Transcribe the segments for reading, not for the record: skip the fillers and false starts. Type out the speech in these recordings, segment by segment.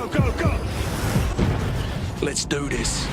go, go, go! Let's do this.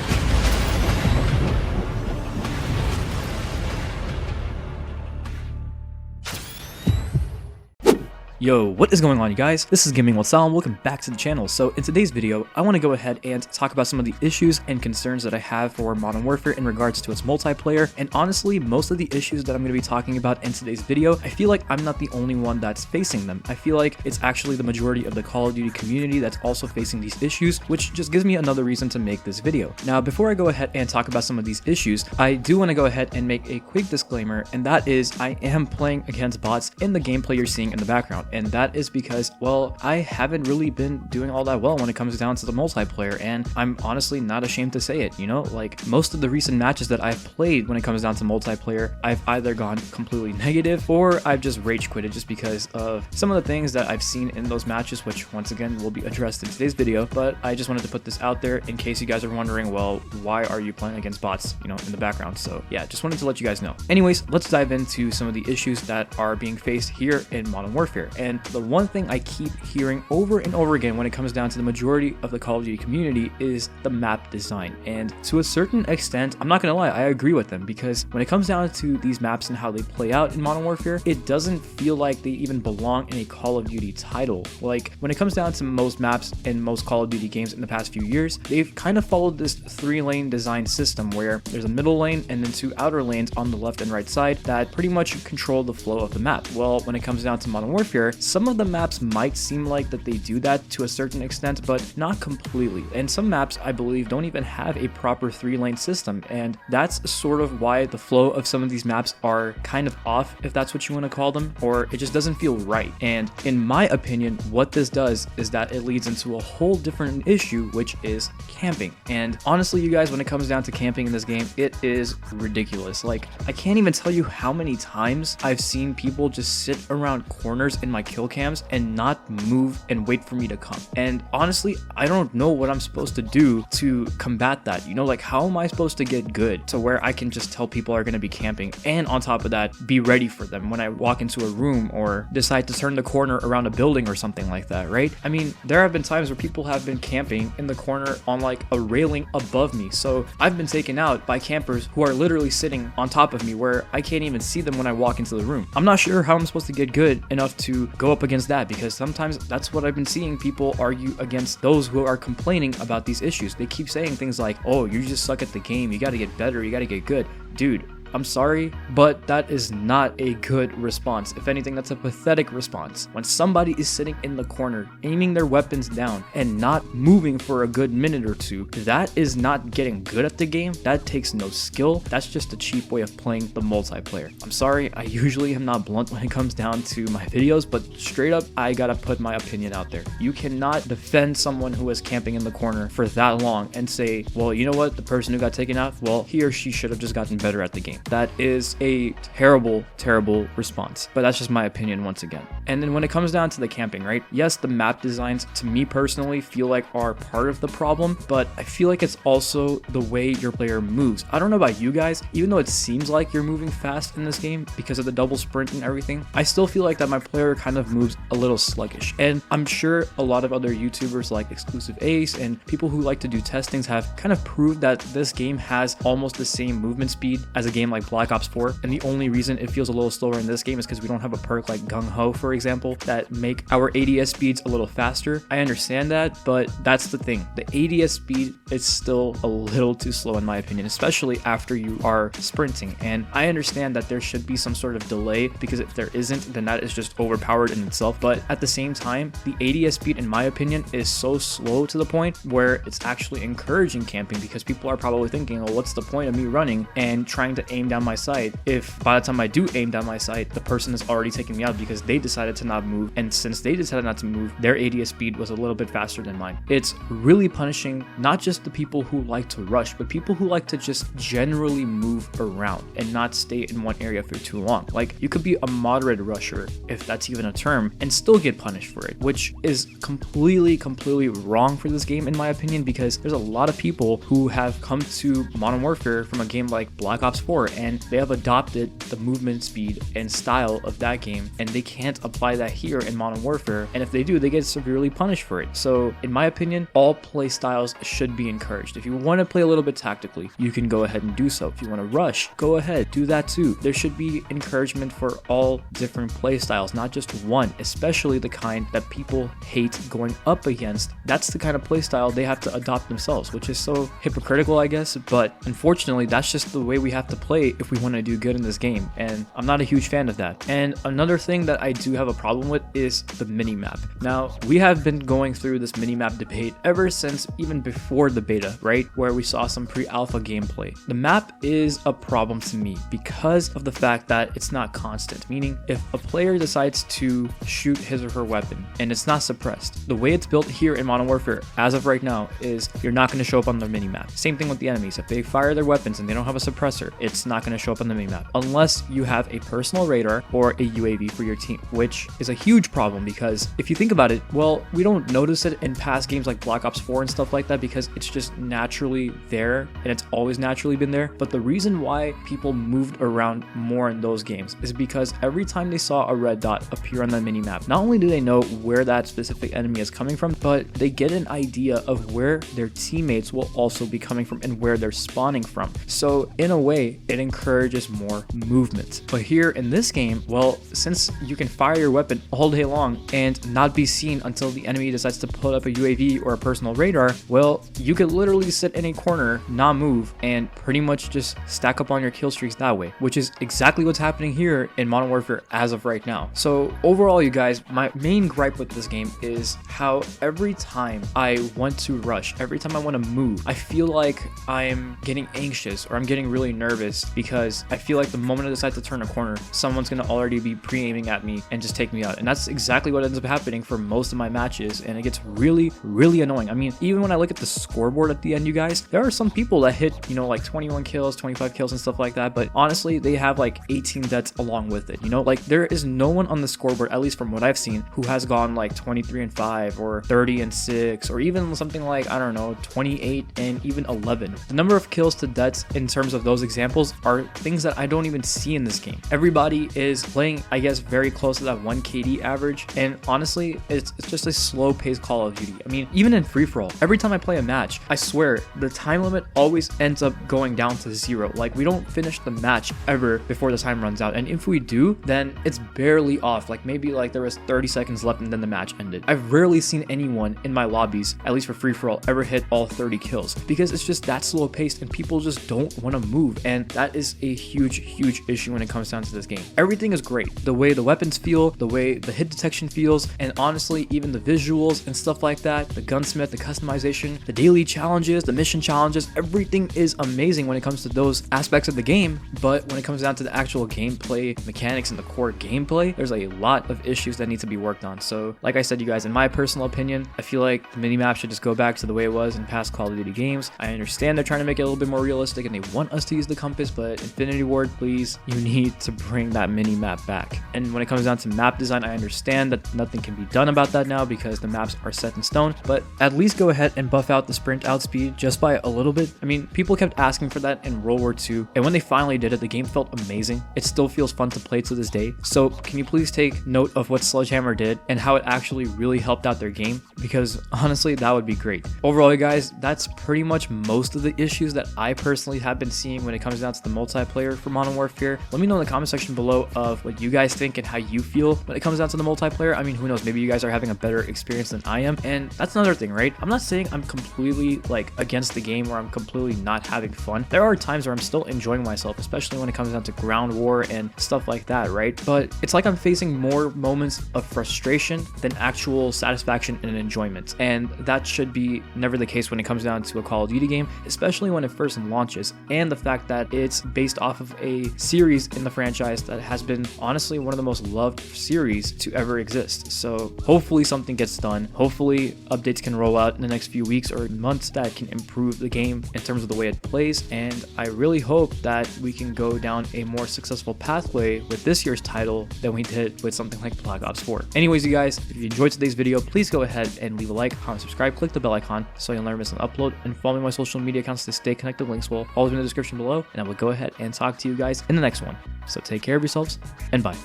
Yo, what is going on, you guys? This is GamingWithSal and welcome back to the channel. So in today's video, I want to go ahead and talk about some of the issues and concerns that I have for Modern Warfare in regards to its multiplayer. And honestly, most of the issues that I'm going to be talking about in today's video, I feel like I'm not the only one that's facing them. I feel like it's actually the majority of the Call of Duty community that's also facing these issues, which just gives me another reason to make this video. Now, before I go ahead and talk about some of these issues, I do want to go ahead and make a quick disclaimer, and that is I am playing against bots in the gameplay you're seeing in the background. And that is because, well, I haven't really been doing all that well when it comes down to the multiplayer, and I'm honestly not ashamed to say it, you know? Like, most of the recent matches that I've played when it comes down to multiplayer, I've either gone completely negative or I've just rage quitted just because of some of the things that I've seen in those matches, which once again will be addressed in today's video. But I just wanted to put this out there in case you guys are wondering, well, why are you playing against bots, you know, in the background? So yeah, just wanted to let you guys know. Anyways, let's dive into some of the issues that are being faced here in Modern Warfare. And the one thing I keep hearing over and over again when it comes down to the majority of the Call of Duty community is the map design. And to a certain extent, I'm not gonna lie, I agree with them, because when it comes down to these maps and how they play out in Modern Warfare, it doesn't feel like they even belong in a Call of Duty title. Like, when it comes down to most maps in most Call of Duty games in the past few years, they've kind of followed this 3-lane design system where there's a middle lane and then 2 outer lanes on the left and right side that pretty much control the flow of the map. Well, when it comes down to Modern Warfare, some of the maps might seem like that they do that to a certain extent, but not completely. And some maps, I believe, don't even have a proper 3-lane system, and that's sort of why the flow of some of these maps are kind of off, if that's what you want to call them, or it just doesn't feel right. And in my opinion, what this does is that it leads into a whole different issue, which is camping. And honestly, you guys, when it comes down to camping in this game, it is ridiculous. Like, I can't even tell you how many times I've seen people just sit around corners in my kill cams and not move and wait for me to come. And honestly, I don't know what I'm supposed to do to combat that. You know, like, how am I supposed to get good to where I can just tell people are going to be camping, and on top of that, be ready for them when I walk into a room or decide to turn the corner around a building or something like that, right? I mean, there have been times where people have been camping in the corner on like a railing above me. So I've been taken out by campers who are literally sitting on top of me where I can't even see them when I walk into the room. I'm not sure how I'm supposed to get good enough to go up against that, because sometimes that's what I've been seeing people argue against those who are complaining about these issues. They keep saying things like, oh, you just suck at the game, you gotta get better, you gotta get good. Dude, I'm sorry, but that is not a good response. If anything, that's a pathetic response. When somebody is sitting in the corner, aiming their weapons down and not moving for a good minute or two, that is not getting good at the game. That takes no skill. That's just a cheap way of playing the multiplayer. I'm sorry, I usually am not blunt when it comes down to my videos, but straight up, I gotta put my opinion out there. You cannot defend someone who is camping in the corner for that long and say, well, you know what, the person who got taken out, well, he or she should have just gotten better at the game. That is a terrible, terrible response, but that's just my opinion once again. And then when it comes down to the camping, right? Yes, the map designs, to me personally, feel like are part of the problem, but I feel like it's also the way your player moves. I don't know about you guys, even though it seems like you're moving fast in this game because of the double sprint and everything, I still feel like that my player kind of moves a little sluggish. And I'm sure a lot of other YouTubers like Exclusive Ace and people who like to do testings have kind of proved that this game has almost the same movement speed as a game like Black Ops 4, and the only reason it feels a little slower in this game is because we don't have a perk like Gung Ho, for example, that make our ADS speeds a little faster. I understand that, but that's the thing. The ADS speed is still a little too slow in my opinion, especially after you are sprinting. And I understand that there should be some sort of delay, because if there isn't, then that is just overpowered in itself. But at the same time, the ADS speed, in my opinion, is so slow to the point where it's actually encouraging camping, because people are probably thinking, well, what's the point of me running and trying to aim down my sight if by the time I do aim down my sight, the person is already taking me out because they decided to not move, and since they decided not to move, their ADS speed was a little bit faster than mine. It's really punishing not just the people who like to rush, but people who like to just generally move around and not stay in one area for too long. Like, you could be a moderate rusher, if that's even a term, and still get punished for it, which is completely wrong for this game in my opinion, because there's a lot of people who have come to Modern Warfare from a game like Black Ops 4 4, and they have adopted the movement speed and style of that game, and they can't apply that here in Modern Warfare, and if they do, they get severely punished for it. So in my opinion, all play styles should be encouraged. If you want to play a little bit tactically, you can go ahead and do so. If you want to rush, go ahead, do that too. There should be encouragement for all different play styles, not just one, especially the kind that people hate going up against. That's the kind of play style they have to adopt themselves, which is so hypocritical, I guess, but unfortunately that's just the way we have to play if we want to do good in this game, and I'm not a huge fan of that. And another thing that I do have a problem with is the minimap. Now, we have been going through this minimap debate ever since even before the beta, right, where we saw some pre-alpha gameplay. The map is a problem to me because of the fact that it's not constant, meaning if a player decides to shoot his or her weapon and it's not suppressed, the way it's built here in Modern Warfare as of right now is you're not going to show up on the minimap. Same thing with the enemies. If they fire their weapons and they don't have a suppressor, it's not going to show up on the minimap unless you have a personal radar or a UAV for your team, which is a huge problem because if you think about it, well, we don't notice it in past games like Black Ops 4 and stuff like that because it's just naturally there and it's always naturally been there. But the reason why people moved around more in those games is because every time they saw a red dot appear on the minimap, not only do they know where that specific enemy is coming from, but they get an idea of where their teammates will also be coming from and where they're spawning from. So in a way, it encourages more movement. But here in this game, well, since you can fire your weapon all day long and not be seen until the enemy decides to put up a UAV or a personal radar, well, you could literally sit in a corner, not move, and pretty much just stack up on your kill streaks that way, which is exactly what's happening here in Modern Warfare as of right now. So overall, you guys, my main gripe with this game is how every time I want to rush, every time I want to move, I feel like I'm getting anxious or I'm getting really nervous because I feel like the moment I decide to turn a corner, someone's going to already be pre-aiming at me and just take me out. And that's exactly what ends up happening for most of my matches, and it gets really, really annoying. I mean, even when I look at the scoreboard at the end, you guys, there are some people that hit, you know, like 21 kills, 25 kills and stuff like that, but honestly, they have like 18 deaths along with it, you know, like there is no one on the scoreboard, at least from what I've seen, who has gone like 23-5 or 30-6 or even something like, I don't know, 28 and even 11. The number of kills to deaths in terms of those examples are things that I don't even see in this game. Everybody is playing, I guess, very close to that 1 KD average, and honestly, it's just a slow-paced Call of Duty. I mean, even in free-for-all, every time I play a match, I swear, the time limit always ends up going down to 0. Like, we don't finish the match ever before the time runs out, and if we do, then it's barely off. Like, maybe like there was 30 seconds left and then the match ended. I've rarely seen anyone in my lobbies, at least for free-for-all, ever hit all 30 kills because it's just that slow-paced and people just don't want to move, and that is a huge issue when it comes down to this game. Everything is great. The way the weapons feel, the way the hit detection feels, and honestly, even the visuals and stuff like that, the gunsmith, the customization, the daily challenges, the mission challenges, everything is amazing when it comes to those aspects of the game. But when it comes down to the actual gameplay mechanics and the core gameplay, there's a lot of issues that need to be worked on. So like I said, you guys, in my personal opinion, I feel like the minimap should just go back to the way it was in past Call of Duty games. I understand they're trying to make it a little bit more realistic and they want us to use the compass, but Infinity Ward, please, you need to bring that minimap back. And when it comes down to map design, I understand that nothing can be done about that now because the maps are set in stone, but at least go ahead and buff out the sprint outspeed just by a little bit. I mean, people kept asking for that in World War II, and when they finally did it, the game felt amazing. It still feels fun to play to this day. So can you please take note of what Sledgehammer did and how it actually really helped out their game? Because honestly, that would be great. Overall, you guys, that's pretty much most of the issues that I personally have been seeing when it comes down to the multiplayer for Modern Warfare. Let me know in the comment section below of what you guys think and how you feel when it comes down to the multiplayer. I mean, who knows, maybe you guys are having a better experience than I am, and that's another thing, right? I'm not saying I'm completely like against the game or I'm completely not having fun. There are times where I'm still enjoying myself, especially when it comes down to ground war and stuff like that, right? But it's like I'm facing more moments of frustration than actual satisfaction and enjoyment, and that should be never the case when it comes down to a Call of Duty game, especially when it first launches, and the fact that it's based off of a series in the franchise that has been honestly one of the most loved series to ever exist. So hopefully something gets done. Hopefully updates can roll out in the next few weeks or months that can improve the game in terms of the way it plays, and I really hope that we can go down a more successful pathway with this year's title than we did with something like Black Ops 4. Anyways, you guys, if you enjoyed today's video, please go ahead and leave a like, comment, subscribe, click the bell icon so you'll never miss an upload, and follow me on my social media accounts to stay connected. Links will always be in the description below, and I will will go ahead and talk to you guys in the next one. So take care of yourselves, and bye.